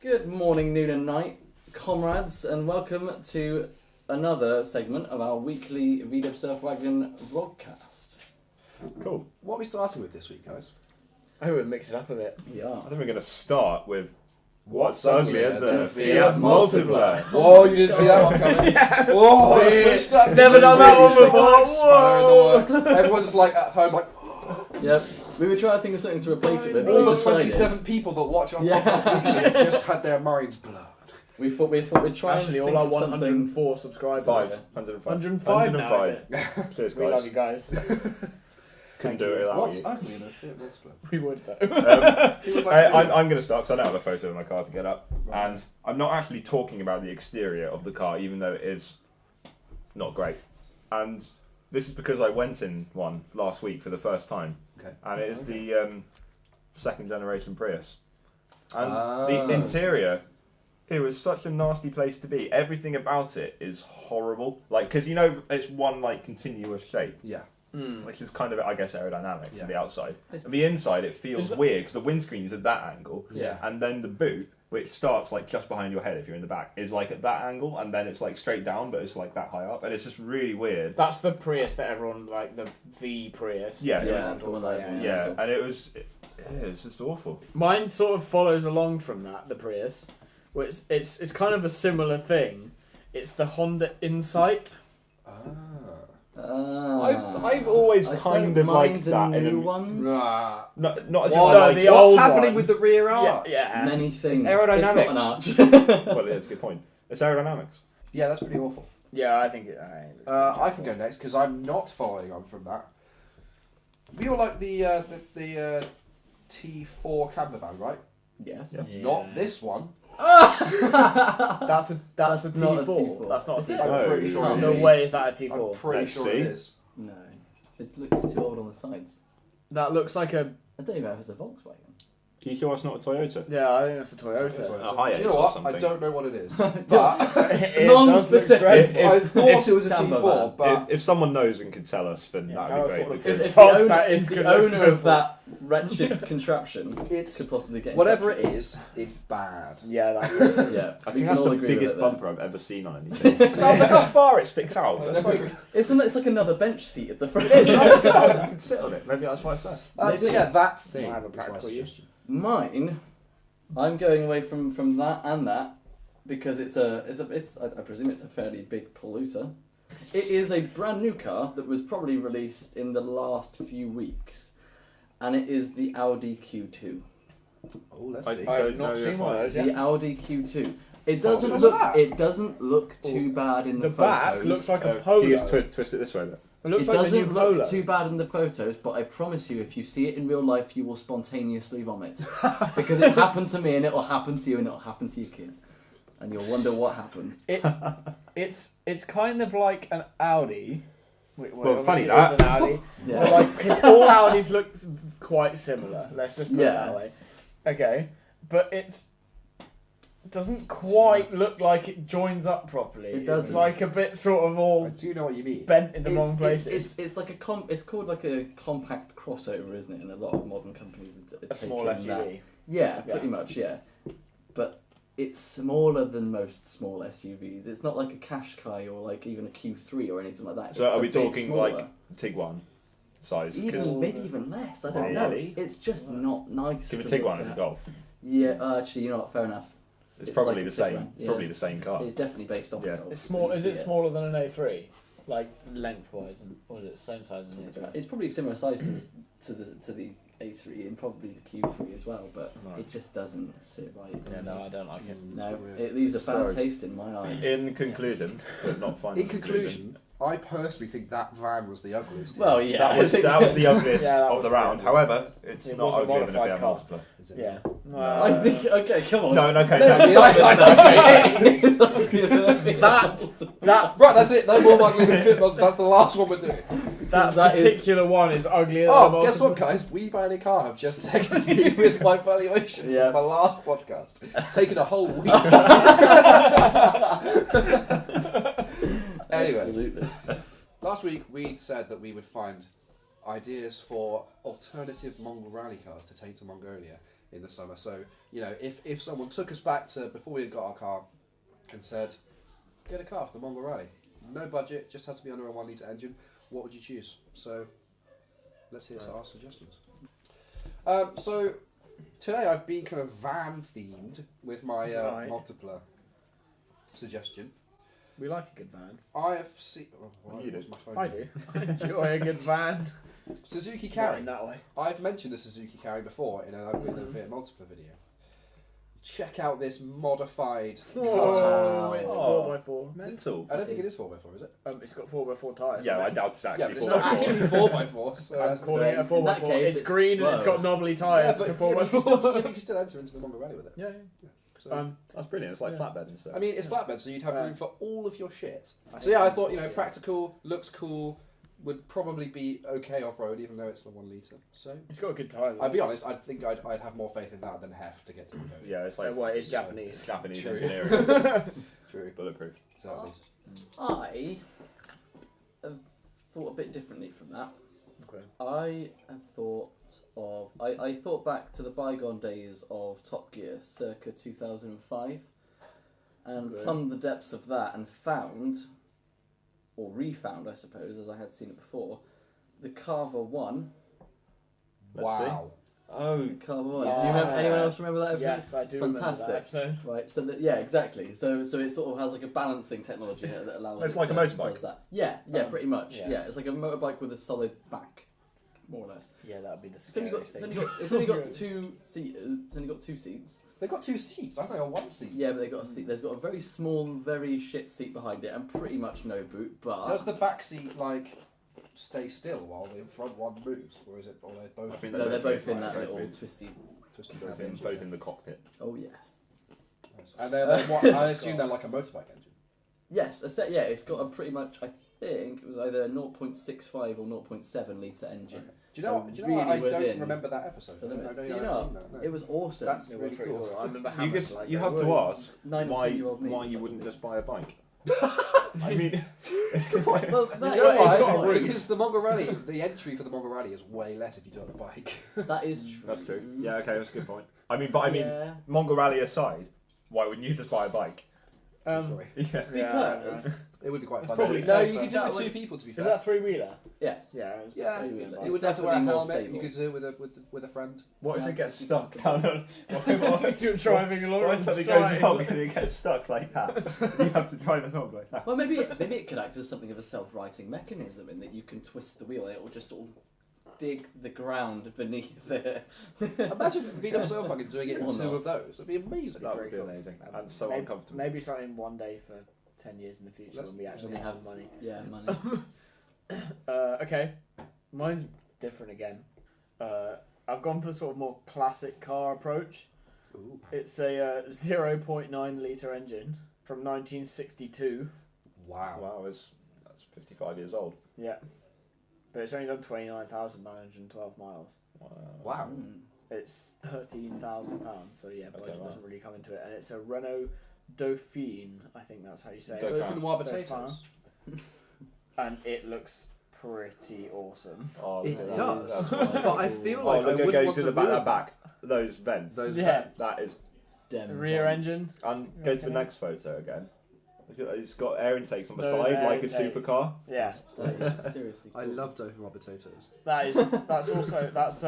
Good morning, noon and night, comrades, and welcome to another segment of our weekly VW Surfwagon vlogcast. Cool. What are we starting with this week, guys? I think we'll mix it up a bit. Yeah. I think we're going to start with what's uglier than a Fiat Fiat Multipla. Multipla. Whoa, you didn't see that one coming. Whoa, We switched up. never done that one before. Whoa. Everyone's like at home, like Yep. We were trying to think of something to replace it with. but all we the decided- 27 people that watch our Yeah. podcast weekly just had their minds blown. We thought we'd try Actually, and all think our of something. 104 subscribers. 105 now, is it? Cheers, We love guys. you guys. Couldn't do it without What's you. ugly in a Fiat Multipla? We would though. I'm going to start because I don't have a photo of my car to get up. Right. And I'm not actually talking about the exterior of the car, even though it is not great. And this is because I went in one last week for the first time. Okay. And it is the second generation Prius. And Ah. the interior, it was such a nasty place to be. Everything about it is horrible. Like, because you know, it's one like continuous shape, Yeah. which is kind of, I guess, aerodynamic Yeah. on the outside. It's- On the inside, it feels Is that- weird because the windscreen is at that angle. Yeah. And then the boot, which starts like just behind your head if you're in the back, is like at that angle, and then it's like straight down, but it's like that high up, and it's just really weird. That's the Prius that everyone like the Prius. Yeah, Yeah, Everyone the one talks that about, Yeah, and it was just awful. Mine sort of follows along from that, the Prius, which it's kind of a similar thing. It's the Honda Insight. I've always I kind don't of liked mind the that in new a, ones. Right. not as in Well, like the What's old happening one. with the rear arch? Yeah. Many things. aerodynamics. It's not an arch. well, it's a good point. It's aerodynamics. Yeah, that's pretty awful. Yeah, I think it. I can go next because I'm not following on from that. We all like the T4 camper van, right? Yes. Yeah. Not this one. That's a That's T4. not a T4. That's not a Is it? T4. I'm pretty sure it No is. way is that a I'm T4. pretty Let's sure see. it is. No. It looks too old on the sides. That looks like a. I don't even know if it's a Volkswagen. Are you sure it's not a Toyota? Yeah, I think that's a Toyota. A Hiace Do you know or what? something. I don't know what it is. But It does look Non-specific. dreadful. I thought it was a Camper T4, van. but If someone knows and can tell us, then Yeah, that'd tell be us great. what because the- If Fuck, the owner, that if is the good, owner looks of dreadful. that wretched contraption it's could possibly get in whatever touch it with is, it's bad. Yeah, that's us. Yeah, I we think can that's all the agree with biggest it then. bumper I've ever seen on anything. Look how far it sticks out. That's like, It's like another bench seat at the front. you can sit on it. Maybe that's why it's there. Maybe. So yeah, that thing I have a is my practical suggestion. Mine, I'm going away from that and that because I presume it's a fairly big polluter. It is a brand new car that was probably released in the last few weeks, and it is the Audi Q2. Oh, let's I see. don't I've know not if seen one of those The yet. Audi Q2. It doesn't what's look. that? It doesn't look too bad in the, The photos. back looks like a Can polo. you just twist it this way, then? It looks It like the new doesn't polo. look too bad in the photos, but I promise you, if you see it in real life, you will spontaneously vomit. Because it happened to me, and it will happen to you, and it will happen to your kids. And you'll wonder what happened. It's kind of like an Audi. Well, funny obviously that. it is an Audi. Yeah. Well, like, because all Audis look quite similar. Let's just put it Yeah. that way. Okay, but it doesn't quite look like it joins up properly. It doesn't. It's like a bit sort of I all do know what you mean. bent in the wrong places. It's like it's called like a compact crossover, isn't it? And a lot of modern companies are a small taking SUV. that. Yeah, Yeah. pretty much, yeah. But it's smaller than most small SUVs. It's not like a Qashqai or like even a Q3 or anything like that. So It's are a we bit talking smaller. like Tiguan size? 'Cause Even maybe even less. I don't know. Really? It's just not nice. give a to Tiguan look as a at. Golf. Yeah, actually, you know what? Fair enough. It's It's probably like the a same. Tiguan, yeah. Probably the same car. It's definitely based off. Yeah. of Golf. It's small. You Is see it smaller than an A3? Like lengthwise, or is it the same size as an A3? It's probably similar size to the A3 and probably the Q3 as well, but Right. it just doesn't sit right. Yeah, no, I don't like it. No, it leaves a bad Sorry. taste in my eyes. In conclusion, but not final In conclusion, I personally think that van was the ugliest. Well, yeah, that was the ugliest Yeah, that of was the round. the However, it's It not was a uglier than a modified Fiat car. Multipla. Is it? Yeah. I think. Okay, come on. No, okay. That Right, that's it. No more ugly than Fiat Multipla. That's the last one we're doing. that That is- particular one is uglier. than Oh, the guess what, multiple. guys? We Buy Any Car have just texted me with my valuation Yeah. from my last podcast. It's taken a whole week. Anyway, Absolutely. last week we said that we would find ideas for alternative Mongol Rally cars to take to Mongolia. in the summer. So, you know, if someone took us back to before we got our car and said, get a car for the Mongol Rally, no budget, just has to be under a 1 litre engine, what would you choose? So, let's hear our suggestions. So, today I've been kind of van themed with my Multipla suggestion. We like a good van. I have seen. Oh, You do. my phone I do. I enjoy a good van. Suzuki Not Carry. in that way. I've mentioned the Suzuki Carry before in a Fiat Multipla video. Check out this modified. Whoa, it's Oh. 4x4. Mental. I don't think it is 4x4, is it? It's got 4x4 tyres. Yeah, I doubt it's Yeah, actually but it's 4x4. not actually 4x4. So I'm that's calling it a in that 4x4. case, It's it's green and it's slow. got knobbly yeah, tyres. but It's a you 4x4. can still enter into the Mongol Rally with it. Yeah. So, That's brilliant. It's like Yeah. flatbed and stuff. I mean, it's flatbed, so you'd have Yeah. room for all of your shit. I So yeah, I think thought, you know, yeah. practical, looks cool, would probably be okay off-road, even though it's the 1 litre. So, It's got a good tyre. I'd be honest, I think I'd have more faith in that than Hef to get to the road. Yeah, it's like Well, it's So- Japanese. Japanese True. engineering. True. Bulletproof. Exactly. I have thought a bit differently from that. Okay. I have thought of. I thought back to the bygone days of Top Gear, circa 2005, and Okay. plumbed the depths of that and found, or refound, I suppose, as I had seen it before, the Carver 1. Let's see. Wow. Oh, The Carver 1. Yeah. Do you remember? Anyone else remember that? episode? Yes, I do remember Fantastic. that episode. Right, so yeah, exactly. So it sort of has like a balancing technology here that allows. It's it like a to- motorbike. does that. Yeah, pretty much. yeah. Yeah. It's like a motorbike with a solid back, more or less. Yeah, that would be the It's only got, scariest it's thing. only got, it's only got two seaters. It's only got two seats. They've got 2 seats. I thought they got 1 seat. Yeah, but they got a seat. There's got a very small, very shit seat behind it, and pretty much no boot. But Does the back seat like stay still while the front one moves, or is it? Or they both? I think no, they're both in right, that both little in. twisty. Twisted both engine. both in the cockpit. Oh yes. Nice. And they're what? I assume they're like a motorbike engine. Yes, yeah, it's got a pretty much. I think it was either a 0.65 or 0.7 litre engine. Okay. Do you know? So Do you know? What? I really don't within remember that episode. the limits. I Do you I've know? seen that, no. It was awesome. That's It was really pretty cool. I remember You Hammond, just like, you have whoa. to ask 9 or why 10-year-old me why was you like wouldn't this. just buy a bike. I mean, it's quite. Well, You that know is why? got a roof. Because the Mongol Rally, the entry for the Mongol Rally is way less if you do it on a bike. that is true. That's true. Yeah, okay, that's a good point. I mean, Yeah. Mongol Rally aside, why wouldn't you just buy a bike? True story. Yeah. Because It would be quite It's fun. probably No, safer. you could do it That with 2 would- people. To be Is fair. that 3-wheeler? yes. Yeah. Yeah. So You it's wouldn't have to wear a definitely more helmet. stable. You could do it with a friend. What if Yeah, it gets that's stuck fucking down? What You're driving along if on something the goes side. wrong and it gets stuck like that? You have to drive along like that. Well, maybe it could act as something of a self-righting mechanism in that you can twist the wheel and it will just sort of dig the ground beneath the. Imagine VW fucking doing it in Or 2 not. of those. It'd be amazing. That would be cool. amazing and so maybe, uncomfortable. Maybe something one day for 10 years in the future Let's- when we actually when we have have- some money. Yeah, money. Okay, mine's different again. I've gone for sort of more classic car approach. Ooh. It's a 0.9 litre engine from 1962. Wow. Wow, that's 55 years old. Yeah. But it's only done 29,912 miles. Wow. Mm. It's £13,000, so yeah, budget Okay, wow. doesn't really come into it. And it's a Renault Dauphine, I think that's how you say it. Dauphin. Dauphinoise Dauphin. potatoes. And it looks pretty awesome. Oh, It yeah, does. that's wonderful. But I feel Oh, like I look, wouldn't go want to to the back, ruin that back, those vents. Those Yeah. vents. That is, Dem Rear vents. engine. and go to the next photo again. Look at, it's got air intakes on the Those side air like a intakes. supercar. Yeah. That is seriously cool. I love Dauphinoise potatoes. That's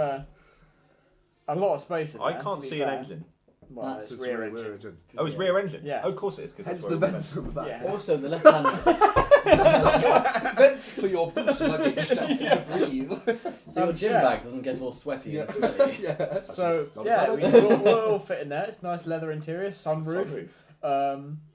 a lot of space in there. I can't to be see an fair. engine. Well, That's it's rear engine. Oh, it's rear engine. Yeah. Oh, of course it is. Cause Hence that's the where vents on the back. Yeah. Also, the left hand. Vents for your boot luggage to breathe. So your gym yeah. bag doesn't get all sweaty and smelly. Yeah, that's So actually yeah, not a bad idea. we'll all fit in there. It's nice leather interior, sunroof.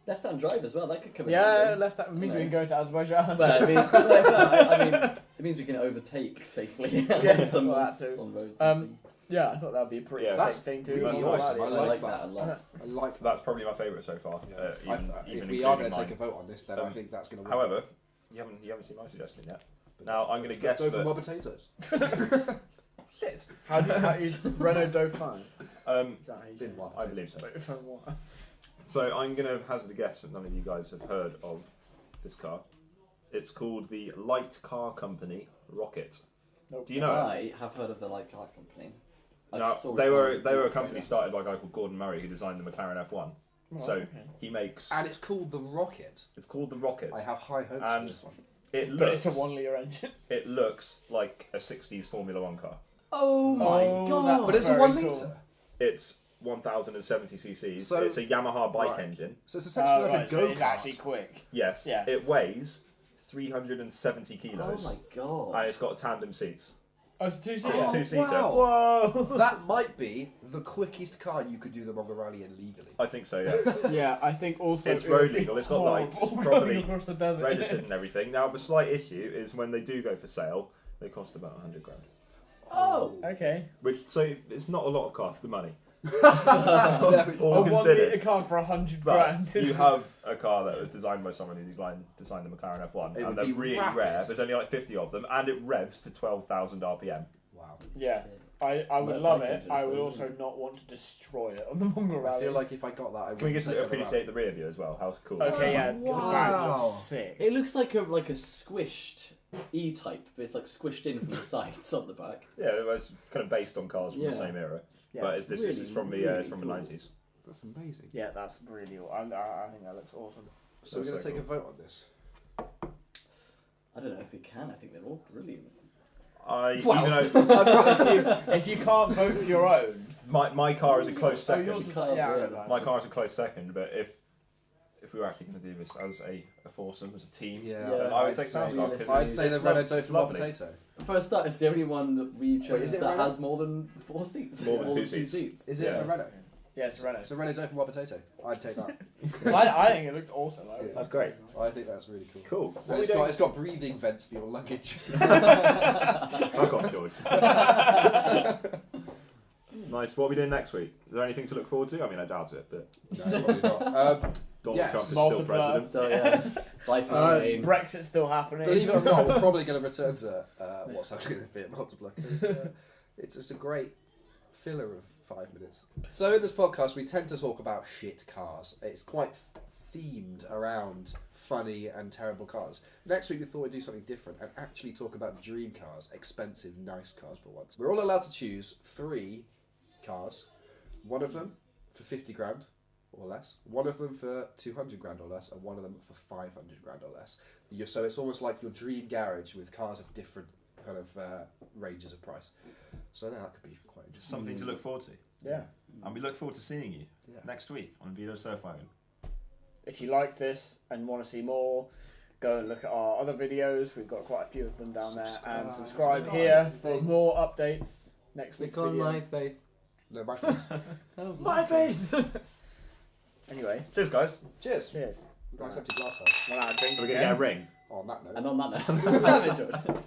Left hand drive as well. That could come in. Yeah, handy. left hand means we Yeah. can go to Azerbaijan. But I mean, I mean, it means we can overtake safely Yeah, on some well, that too. on roads. Um, And things. Yeah, I thought that'd be a pretty Yeah, sick that's thing to really do. nice. Alrighty. I like that a lot. I like that. That's probably my favourite so far. Yeah. Even if even we are going including to take mine. a vote on this, then I Um, think that's going to win. However, you haven't seen my suggestion yet. Now I'm going to guess Dauphinoise that. potatoes. Shit. How do you Renault Dauphine? Is that how you say it? Dauphinoise I potatoes. believe so. Dauphine what? So I'm going to hazard a guess that none of you guys have heard of this car. It's called the Light Car Company Rocket. Nope. Do you know it? I have heard of the Light Car Company. Now, saw they it were on they were a the company trailer. started by a guy called Gordon Murray who designed the McLaren F1. Oh, So okay. he makes. And it's called the Rocket. It's called the Rocket. I have high hopes And for this one. It But looks. it's a 1 litre engine. It looks like a '60s Formula One car. Oh my Oh, god! that's But it's a very 1 cool. litre. It's 1,070 cc's. So- It's a Yamaha bike Right. engine. So it's essentially like Right, a so go-kart. it's actually quick. Yes. Yeah. It weighs 370 Oh kilos. my god! And it's got tandem seats. Oh, it's a 2 So seater. it's a two-seater. wow. Whoa! That might be the quickest car you could do the Mongol Rally in legally. I think so, yeah. Yeah, I think also It's it would road be legal, it's got lights, it's horrible properly going across the desert. Registered and everything. Now, the slight issue is when they do go for sale, they cost about 100 grand. Oh! Okay. Which, so it's not a lot of car for the money. No, it's All A 1 considered. litre car for 100 But grand. you have a car that was designed by someone who designed the McLaren F1, It and would they're be really rapid. rare. There's only like 50 of them, and it revs to 12,000 RPM. Wow. Yeah. I would But love like it. engines, I would really. also not want to destroy it on the Mongol I Rally. feel like if I got that, I would Can we just take it appreciate the rear view as well? How cool. Okay, yeah. Wow. The back looks sick. It looks like a squished E-Type, but it's like squished in from the sides on the back. Yeah, it was kind of based on cars from the Yeah. same era. Yeah. But this really, is from the really it's from cool. the 90s. That's amazing. Yeah, that's really. I think that looks awesome. So we're going to So take a vote on this. I don't know if we can. I think they're all brilliant. Even though If you can't vote for your own, my car is a close oh, yours second. was yeah, I don't know. My car is a close second, but if we were actually going to do this as a foursome, as a team, Yeah, then I would I'd take say Sam's car because I'd It's say the it's Renault it's Dauphine lovely. Potato. For a start, it's the only one that we chose is it that Renault? has more than 4 seats. More than two seats. Is it Yeah. a Renault? Yeah, it's a Renault. It's a Renault Dauphine Potato. I'd take that. I think it looks awesome. Yeah. That's great. I think that's really cool. Cool. And it's got breathing vents for your luggage. Fuck off, George. Nice. What are we doing next week? Is there anything to look forward to? I mean, I doubt it, but No, probably not. Donald Yes. Trump is Multipla. still president. So, yeah, life is vain. Brexit's still happening. Believe it or not, we're probably going to return to what's actually the Fiat Multipla. 'Cause, it's just a great filler of 5 minutes. So in this podcast, we tend to talk about shit cars. It's quite themed around funny and terrible cars. Next week, we thought we'd do something different and actually talk about dream cars, expensive, nice cars for once. We're all allowed to choose 3 cars. One of them for 50 grand or less, one of them for 200 grand or less, and one of them for 500 grand or less. So it's almost like your dream garage with cars of different kind of ranges of price. So that could be quite interesting. Something to look forward to. Yeah. And we look forward to seeing you Yeah. next week on Vito Surfwagon. If you like this and want to see more, go and look at our other videos. We've got quite a few of them down there. And subscribe here for more updates next week's Click on video. my face. No, my friend. My face! Anyway, Cheers, guys. Cheers. cheers. Nice empty glass. Well, I'll drink Are we going to again. get a ring? On that note. And on that note,